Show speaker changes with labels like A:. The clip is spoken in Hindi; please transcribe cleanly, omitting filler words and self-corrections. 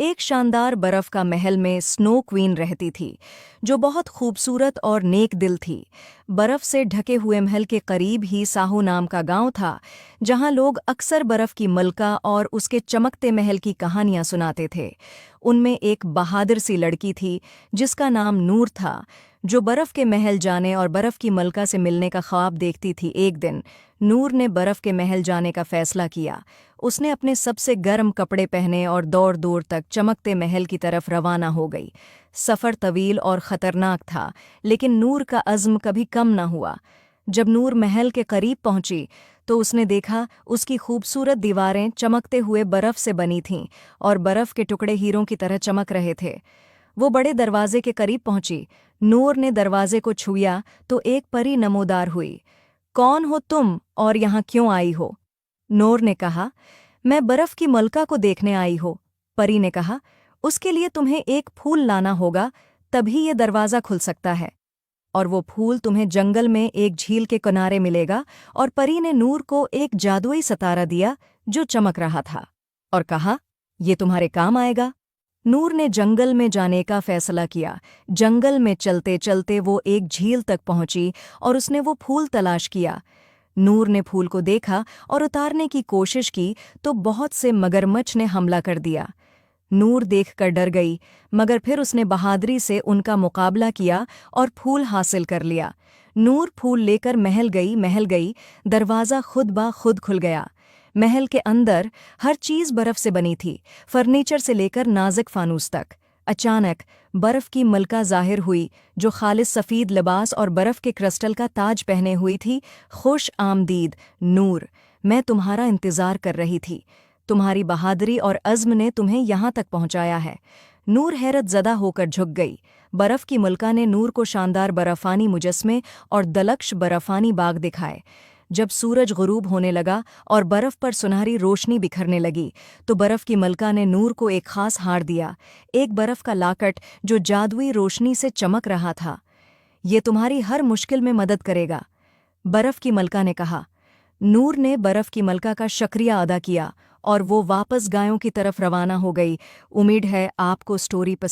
A: एक शानदार बर्फ का महल में स्नो क्वीन रहती थी, जो बहुत खूबसूरत और नेक दिल थी। बर्फ से ढके हुए महल के करीब ही साहू नाम का गांव था, जहां लोग अक्सर बर्फ की मलका और उसके चमकते महल की कहानियां सुनाते थे। उनमें एक बहादुर सी लड़की थी, जिसका नाम नूर था, जो बर्फ के महल जाने और बर्फ की मलका से मिलने का ख्वाब देखती थी। एक दिन नूर ने बर्फ के महल जाने का फैसला किया। उसने अपने सबसे गर्म कपड़े पहने और दौड़ दूर तक चमकते महल की तरफ रवाना हो गई। सफ़र तवील और ख़तरनाक था, लेकिन नूर का अज़्म कभी कम न हुआ। जब नूर महल के करीब पहुंची, तो उसने देखा उसकी खूबसूरत दीवारें चमकते हुए बर्फ से बनी थीं और बर्फ के टुकड़े हीरों की तरह चमक रहे थे। वो बड़े दरवाजे के करीब पहुंची। नूर ने दरवाजे को छुआ तो एक परी नमोदार हुई। कौन हो तुम और यहाँ क्यों आई हो? नूर ने कहा, मैं बर्फ की मलका को देखने आई हो। परी ने कहा, उसके लिए तुम्हें एक फूल लाना होगा, तभी ये दरवाज़ा खुल सकता है। और वो फूल तुम्हें जंगल में एक झील के किनारे मिलेगा। और परी ने नूर को एक जादुई सितारा दिया, जो चमक रहा था, और कहा, ये तुम्हारे काम आएगा। नूर ने जंगल में जाने का फैसला किया। जंगल में चलते चलते वो एक झील तक पहुंची और उसने वो फूल तलाश किया। नूर ने फूल को देखा और उतारने की कोशिश की, तो बहुत से मगरमच्छ ने हमला कर दिया। नूर देखकर डर गई, मगर फिर उसने बहादुरी से उनका मुकाबला किया और फूल हासिल कर लिया। नूर फूल लेकर महल गई। दरवाज़ा खुद ब खुद खुल गया। महल के अंदर हर चीज़ बर्फ से बनी थी, फर्नीचर से लेकर नाजुक फानूस तक। अचानक बर्फ की मलका जाहिर हुई, जो खालिस सफ़ेद लिबास और बर्फ के क्रिस्टल का ताज पहने हुई थी। खुश आमदीद नूर, मैं तुम्हारा इंतज़ार कर रही थी। तुम्हारी बहादुरी और अज़्म ने तुम्हें यहाँ तक पहुँचाया है। नूर हैरत ज़दा होकर झुक गई। बर्फ की मलका ने नूर को शानदार बर्फ़ानी मुजस्मे और दलक्ष बर्फ़ानी बाग दिखाए। जब सूरज गुरूब होने लगा और बर्फ पर सुनहरी रोशनी बिखरने लगी, तो बर्फ की मलका ने नूर को एक खास हार दिया, एक बर्फ का लाकट जो जादुई रोशनी से चमक रहा था। ये तुम्हारी हर मुश्किल में मदद करेगा, बर्फ की मलका ने कहा। नूर ने बर्फ की मलका का शुक्रिया अदा किया और वो वापस गायों की तरफ रवाना हो गई। उम्मीद है आपको स्टोरी पसंद